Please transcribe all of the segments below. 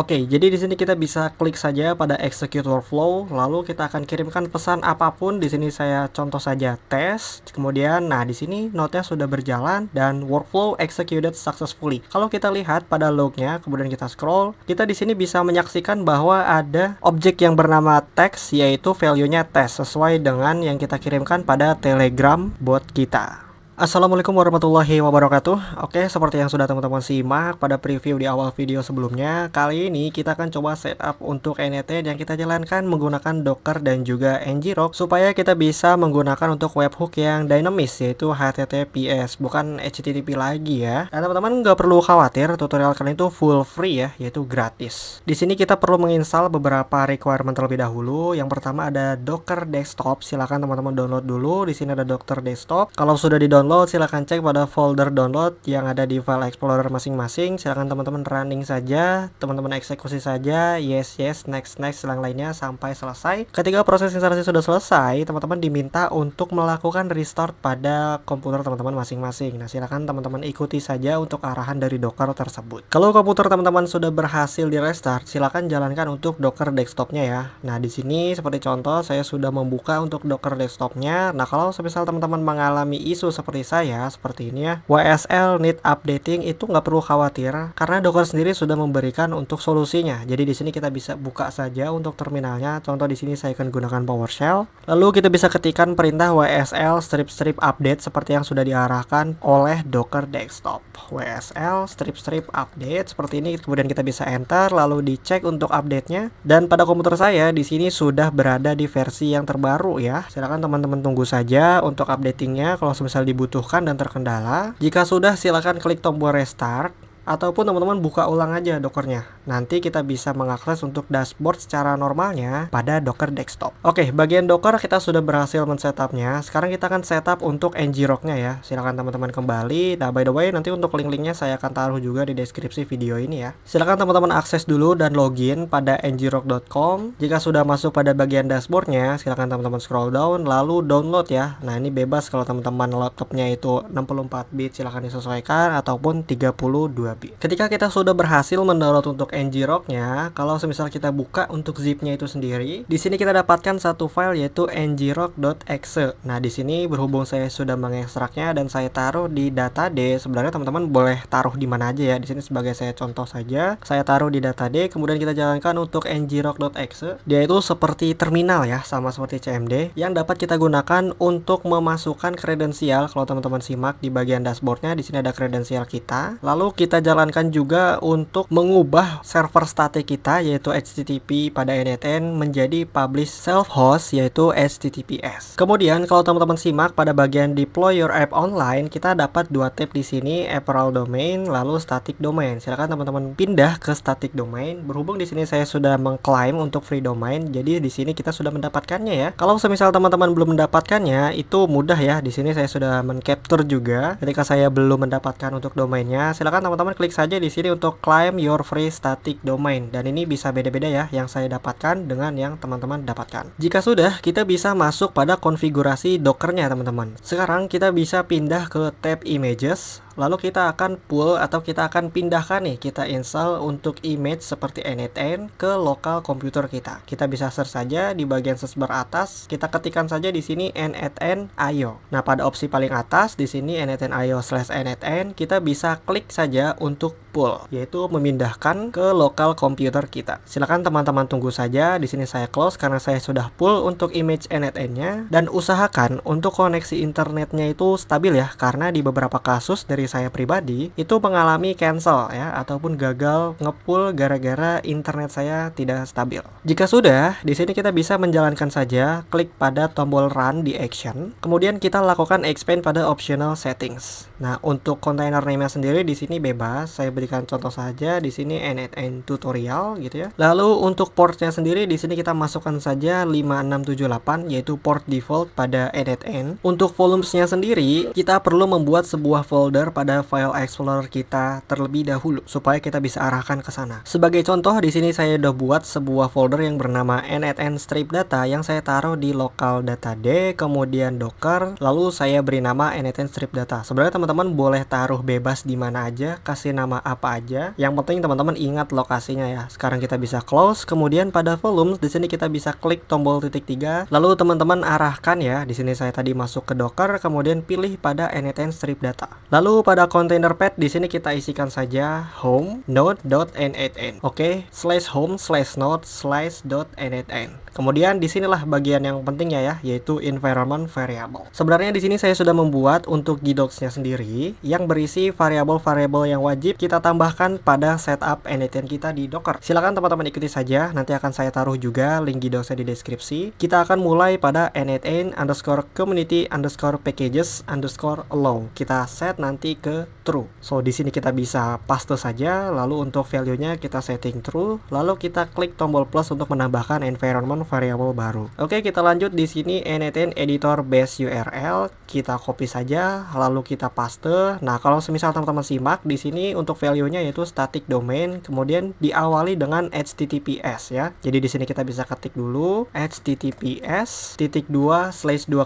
Oke, jadi di sini kita bisa klik saja pada execute workflow, lalu kita akan kirimkan pesan apapun. Di sini saya contoh saja tes, kemudian nah di sini node-nya sudah berjalan dan workflow executed successfully. Kalau kita lihat pada lognya, kemudian kita scroll, kita di sini bisa menyaksikan bahwa ada objek yang bernama text, yaitu value-nya test sesuai dengan yang kita kirimkan pada Telegram bot kita. Assalamualaikum warahmatullahi wabarakatuh. Oke, seperti yang sudah teman-teman simak pada preview di awal video sebelumnya, kali ini kita akan coba setup untuk NET yang kita jalankan menggunakan Docker dan juga ngrok supaya kita bisa menggunakan untuk webhook yang dinamis, yaitu HTTPS, bukan HTTP lagi ya. Dan teman-teman nggak perlu khawatir, tutorial kali itu full free ya, yaitu gratis. Di sini kita perlu menginstal beberapa requirement terlebih dahulu. Yang pertama ada Docker Desktop. Silakan teman-teman download dulu. Di sini ada Docker Desktop. Kalau sudah di-download, silahkan cek pada folder download yang ada di file explorer masing-masing. Silahkan teman-teman running saja, teman-teman eksekusi saja, yes, next, silang lainnya sampai selesai. Ketika proses instalasi sudah selesai, teman-teman diminta untuk melakukan restart pada komputer teman-teman masing-masing. Nah, silahkan teman-teman ikuti saja untuk arahan dari Docker tersebut. Kalau komputer teman-teman sudah berhasil di restart, silahkan jalankan untuk Docker desktopnya ya. Nah, di sini seperti contoh, saya sudah membuka untuk Docker desktopnya. Nah, kalau semisal teman-teman mengalami isu seperti saya, seperti ini ya, WSL need updating, itu nggak perlu khawatir karena Docker sendiri sudah memberikan untuk solusinya. Jadi di sini kita bisa buka saja untuk terminalnya. Contoh di sini saya akan gunakan PowerShell. Lalu kita bisa ketikkan perintah WSL strip update seperti yang sudah diarahkan oleh Docker desktop. WSL strip update seperti ini. Kemudian kita bisa enter, lalu dicek untuk update-nya. Dan pada komputer saya di sini sudah berada di versi yang terbaru ya. Silakan teman-teman tunggu saja untuk updatingnya kalau semisal dibutuhkan dan terkendala. Jika sudah, silakan klik tombol restart ataupun teman-teman buka ulang aja Dockernya. Nanti kita bisa mengakses untuk dashboard secara normalnya pada Docker desktop. Oke, bagian Docker kita sudah berhasil men-setupnya. Sekarang kita akan setup untuk ngrok-nya ya. Silakan teman-teman kembali. Nah, by the way, nanti untuk link-linknya saya akan taruh juga di deskripsi video ini ya. Silakan teman-teman akses dulu dan login pada ngrok.com. Jika sudah masuk pada bagian dashboardnya, silakan teman-teman scroll down lalu download ya. Nah, ini bebas kalau teman-teman laptopnya itu 64 bit, silakan disesuaikan, ataupun 32 bit. Ketika kita sudah berhasil mendownload untuk ngrok-nya, kalau semisal kita buka untuk zip-nya itu sendiri, di sini kita dapatkan satu file yaitu ngrok.exe. Nah, di sini berhubung saya sudah mengekstraknya dan saya taruh di datad, sebenarnya teman-teman boleh taruh di mana aja ya. Di sini sebagai saya contoh saja, saya taruh di datad, kemudian kita jalankan untuk ngrok.exe. Dia itu seperti terminal ya, sama seperti cmd yang dapat kita gunakan untuk memasukkan kredensial. Kalau teman-teman simak di bagian dashboardnya, di sini ada kredensial kita. Lalu kita jalankan juga untuk mengubah server static kita yaitu HTTP pada NetN menjadi publish self host yaitu HTTPS. Kemudian kalau teman-teman simak pada bagian deploy your app online, kita dapat dua tab di sini, apparel domain lalu static domain. Silakan teman-teman pindah ke static domain. Berhubung di sini saya sudah mengklaim untuk free domain, jadi di sini kita sudah mendapatkannya ya. Kalau semisal teman-teman belum mendapatkannya, itu mudah ya. Di sini saya sudah men-capture juga. Ketika saya belum mendapatkan untuk domainnya, silakan teman-teman klik saja di sini untuk claim your free static domain, dan ini bisa beda-beda ya yang saya dapatkan dengan yang teman-teman dapatkan. Jika sudah, kita bisa masuk pada konfigurasi Dockernya teman-teman. Sekarang kita bisa pindah ke tab images. Lalu kita akan pull atau kita akan pindahkan nih, kita install untuk image seperti NetN ke lokal komputer kita. Kita bisa search saja di bagian search bar atas, kita ketikkan saja di sini netn.io. Nah, pada opsi paling atas di sini netn.io/netn, kita bisa klik saja untuk pull, yaitu memindahkan ke lokal komputer kita. Silakan teman-teman tunggu saja. Di sini saya close karena saya sudah pull untuk image netn-nya, dan usahakan untuk koneksi internetnya itu stabil ya, karena di beberapa kasus dari saya pribadi itu mengalami cancel ya, ataupun gagal ngepull gara-gara internet saya tidak stabil. Jika sudah, di sini kita bisa menjalankan saja, klik pada tombol run di action, kemudian kita lakukan expand pada optional settings. Nah, untuk container name-nya sendiri di sini bebas. Saya berikan contoh saja di sini NetN tutorial gitu ya. Lalu untuk portnya sendiri di sini kita masukkan saja 5678 yaitu port default pada NetN. Untuk volumesnya sendiri kita perlu membuat sebuah folder pada file explorer kita terlebih dahulu supaya kita bisa arahkan ke sana. Sebagai contoh di sini saya udah buat sebuah folder yang bernama NetN strip data yang saya taruh di local datad, kemudian Docker, lalu saya beri nama NetN strip data. Sebenarnya teman-teman boleh taruh bebas di mana aja, kasih nama apa aja. Yang penting teman-teman ingat lokasinya ya. Sekarang kita bisa close, kemudian pada volumes di sini kita bisa klik tombol titik 3. Lalu teman-teman arahkan ya. Di sini saya tadi masuk ke Docker, kemudian pilih pada n8n strip data. Lalu pada container path di sini kita isikan saja home node.n8n. Oke, /home/node/.n8n. Kemudian disinilah bagian yang pentingnya ya, yaitu environment variable. Sebenarnya di sini saya sudah membuat untuk gdocs-nya sendiri yang berisi variabel-variabel yang wajib kita tambahkan pada setup n8n kita di Docker. Silakan teman-teman ikuti saja, nanti akan saya taruh juga link gdocs-nya di deskripsi. Kita akan mulai pada n8n_community_packages_allow. Kita set nanti ke true. So di sini kita bisa paste saja, lalu untuk value-nya kita setting true, lalu kita klik tombol plus untuk menambahkan environment variable baru. Oke, kita lanjut di sini n8n editor base URL, kita copy saja, lalu kita paste. Nah, kalau semisal teman-teman simak di sini untuk value-nya yaitu static domain, kemudian diawali dengan https ya. Jadi di sini kita bisa ketik dulu https:/2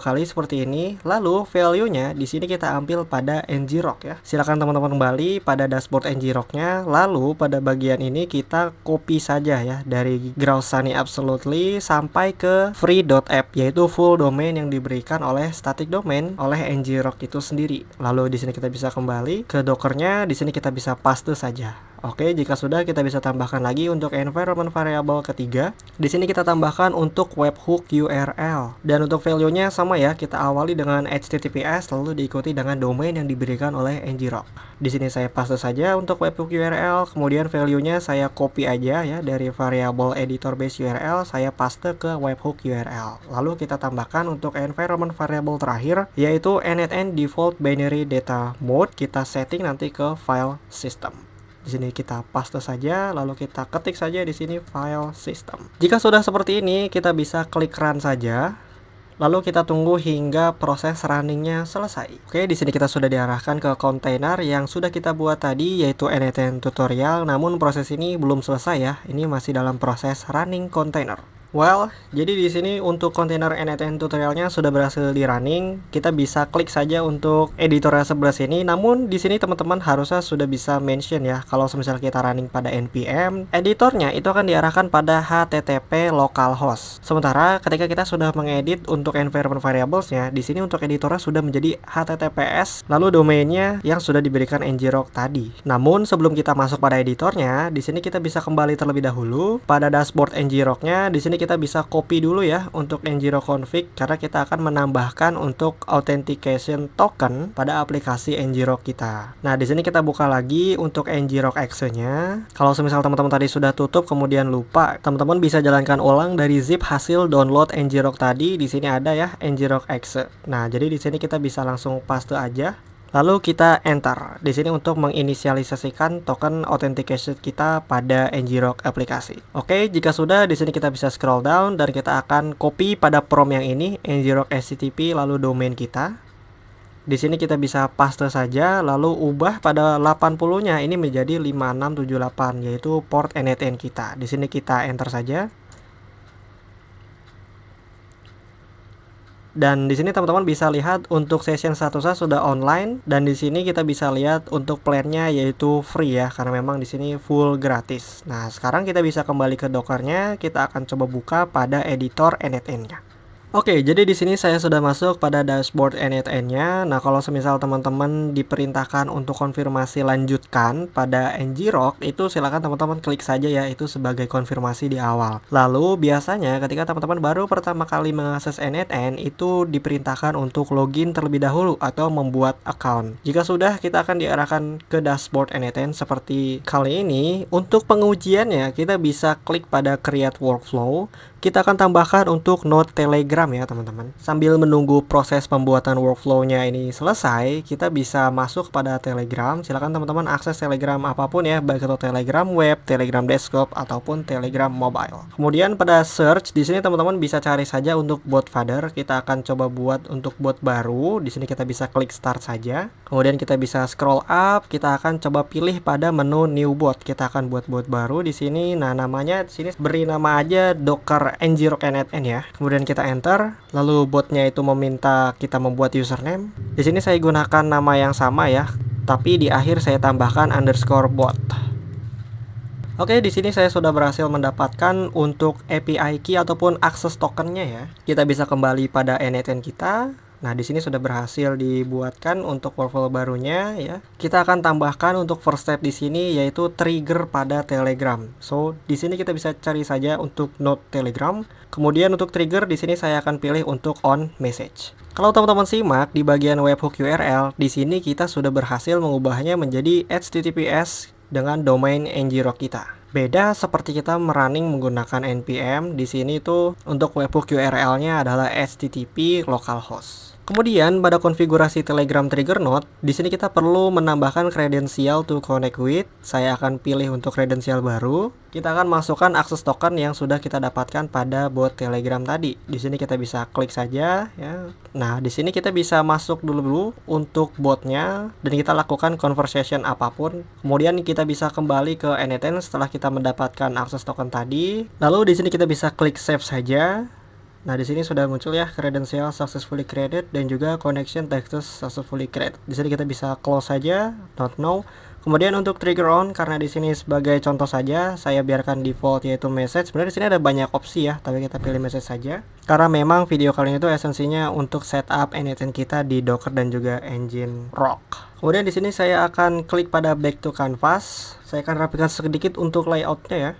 kali seperti ini. Lalu value-nya di sini kita ambil pada ngrok ya. Silakan teman-teman kembali pada dashboard ngrok-nya, lalu pada bagian ini kita copy saja ya dari Grow Sunny Absolutely sampai ke free.app, yaitu full domain yang diberikan oleh static domain oleh ngrok itu sendiri. Lalu di sini kita bisa kembali ke Docker-nya, di sini kita bisa paste saja. Oke, jika sudah kita bisa tambahkan lagi untuk environment variable ketiga. Di sini kita tambahkan untuk webhook URL dan untuk value-nya sama ya, kita awali dengan https lalu diikuti dengan domain yang diberikan oleh ngrok. Di sini saya paste saja untuk webhook URL, kemudian value-nya saya copy aja ya dari variable editor base URL, saya paste ke webhook URL. Lalu kita tambahkan untuk environment variable terakhir yaitu n8n default binary data mode, kita setting nanti ke file system. Di sini kita paste saja, lalu kita ketik saja di sini file system. Jika sudah seperti ini, kita bisa klik run saja. Lalu kita tunggu hingga proses runningnya selesai. Oke, di sini kita sudah diarahkan ke kontainer yang sudah kita buat tadi, yaitu n8n tutorial. Namun proses ini belum selesai ya. Ini masih dalam proses running container. Well, jadi di sini untuk kontainer n8n tutorialnya sudah berhasil di running. Kita bisa klik saja untuk editornya sebelah sini. Namun di sini teman-teman harusnya sudah bisa mention ya, kalau misalnya kita running pada npm, editornya itu akan diarahkan pada http localhost. Sementara ketika kita sudah mengedit untuk environment variablesnya, di sini untuk editornya sudah menjadi https, lalu domainnya yang sudah diberikan ngrok tadi. Namun sebelum kita masuk pada editornya, di sini kita bisa kembali terlebih dahulu pada dashboard ngroknya. Di sini kita bisa copy dulu ya untuk ngrok config, karena kita akan menambahkan untuk authentication token pada aplikasi ngrok kita. Nah, di sini kita buka lagi untuk ngrok exe-nya. Kalau semisal teman-teman tadi sudah tutup kemudian lupa, teman-teman bisa jalankan ulang dari zip hasil download ngrok tadi. Di sini ada ya ngrok exe. Nah, jadi di sini kita bisa langsung paste aja. Lalu kita enter di sini untuk menginisialisasikan token authentication kita pada ngrok aplikasi. Oke, jika sudah di sini kita bisa scroll down dan kita akan copy pada prompt yang ini ngrok http lalu domain kita. Di sini kita bisa paste saja lalu ubah pada 80-nya ini menjadi 5678 yaitu port n8n kita. Di sini kita enter saja. Dan di sini teman-teman bisa lihat untuk session statusnya sudah online, dan di sini kita bisa lihat untuk plan-nya yaitu free ya, karena memang di sini full gratis. Nah, sekarang kita bisa kembali ke Docker-nya, kita akan coba buka pada editor n8n-nya. Oke, jadi di sini saya sudah masuk pada dashboard n8n-nya. Nah, kalau semisal teman-teman diperintahkan untuk konfirmasi lanjutkan pada ngrok, itu silakan teman-teman klik saja ya, itu sebagai konfirmasi di awal. Lalu biasanya ketika teman-teman baru pertama kali mengakses n8n, itu diperintahkan untuk login terlebih dahulu atau membuat account. Jika sudah, kita akan diarahkan ke dashboard n8n seperti kali ini. Untuk pengujiannya, kita bisa klik pada create workflow. Kita akan tambahkan untuk node Telegram ya teman-teman. Sambil menunggu proses pembuatan workflow-nya ini selesai, kita bisa masuk pada Telegram. Silakan teman-teman akses Telegram apapun ya, baik itu Telegram web, Telegram desktop ataupun Telegram mobile. Kemudian pada search di sini teman-teman bisa cari saja untuk bot father. Kita akan coba buat untuk bot baru. Di sini kita bisa klik start saja. Kemudian kita bisa scroll up, kita akan coba pilih pada menu new bot. Kita akan buat bot baru di sini. Nah, namanya di sini beri nama aja Docker ngrok n8n ya. Kemudian kita enter, lalu botnya itu meminta kita membuat username. Di sini saya gunakan nama yang sama ya. tapi di akhir saya tambahkan underscore bot. Oke, di sini saya sudah berhasil mendapatkan untuk API key ataupun akses tokennya ya. Kita bisa kembali pada N8N kita. Nah, di sini sudah berhasil dibuatkan untuk workflow barunya ya. Kita akan tambahkan untuk first step di sini yaitu trigger pada Telegram. So, di sini kita bisa cari saja untuk node Telegram. Kemudian untuk trigger di sini saya akan pilih untuk on message. Kalau teman-teman simak di bagian webhook URL, di sini kita sudah berhasil mengubahnya menjadi HTTPS dengan domain ngrok kita. Beda seperti kita merunning menggunakan npm, di sini tuh untuk webhook URL-nya adalah http localhost. Kemudian pada konfigurasi Telegram trigger node, di sini kita perlu menambahkan kredensial to connect with. Saya akan pilih untuk kredensial baru. Kita akan masukkan akses token yang sudah kita dapatkan pada bot Telegram tadi. Di sini kita bisa klik saja ya. Nah, di sini kita bisa masuk dulu untuk botnya dan kita lakukan conversation apapun. Kemudian kita bisa kembali ke N8N setelah kita mendapatkan akses token tadi. Lalu di sini kita bisa klik save saja. Nah, di sini sudah muncul ya credential successfully created dan juga connection text successfully created. Di sini kita bisa close saja, not now. Kemudian untuk trigger on, karena di sini sebagai contoh saja, saya biarkan default yaitu message. Sebenarnya di sini ada banyak opsi ya, tapi kita pilih message saja. Karena memang video kali ini itu esensinya untuk setup N8N kita di Docker dan juga Nginx. Kemudian di sini saya akan klik pada back to canvas. Saya akan rapikan sedikit untuk layoutnya ya.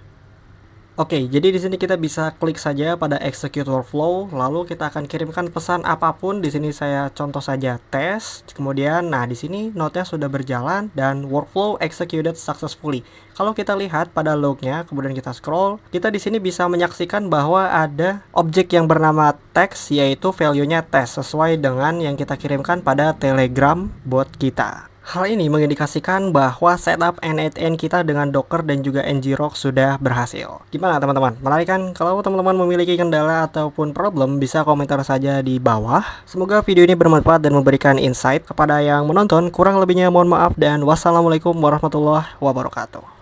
Oke, jadi di sini kita bisa klik saja pada execute workflow, lalu kita akan kirimkan pesan apapun. Di sini saya contoh saja tes. Kemudian, nah di sini node-nya sudah berjalan dan workflow executed successfully. Kalau kita lihat pada lognya, kemudian kita scroll, kita di sini bisa menyaksikan bahwa ada objek yang bernama text, yaitu value-nya test sesuai dengan yang kita kirimkan pada Telegram bot kita. Hal ini mengindikasikan bahwa setup N8N kita dengan Docker dan juga ngrok sudah berhasil. Gimana teman-teman? Menarik kan? Kalau teman-teman memiliki kendala ataupun problem, bisa komentar saja di bawah. Semoga video ini bermanfaat dan memberikan insight kepada yang menonton. Kurang lebihnya mohon maaf dan wassalamualaikum warahmatullahi wabarakatuh.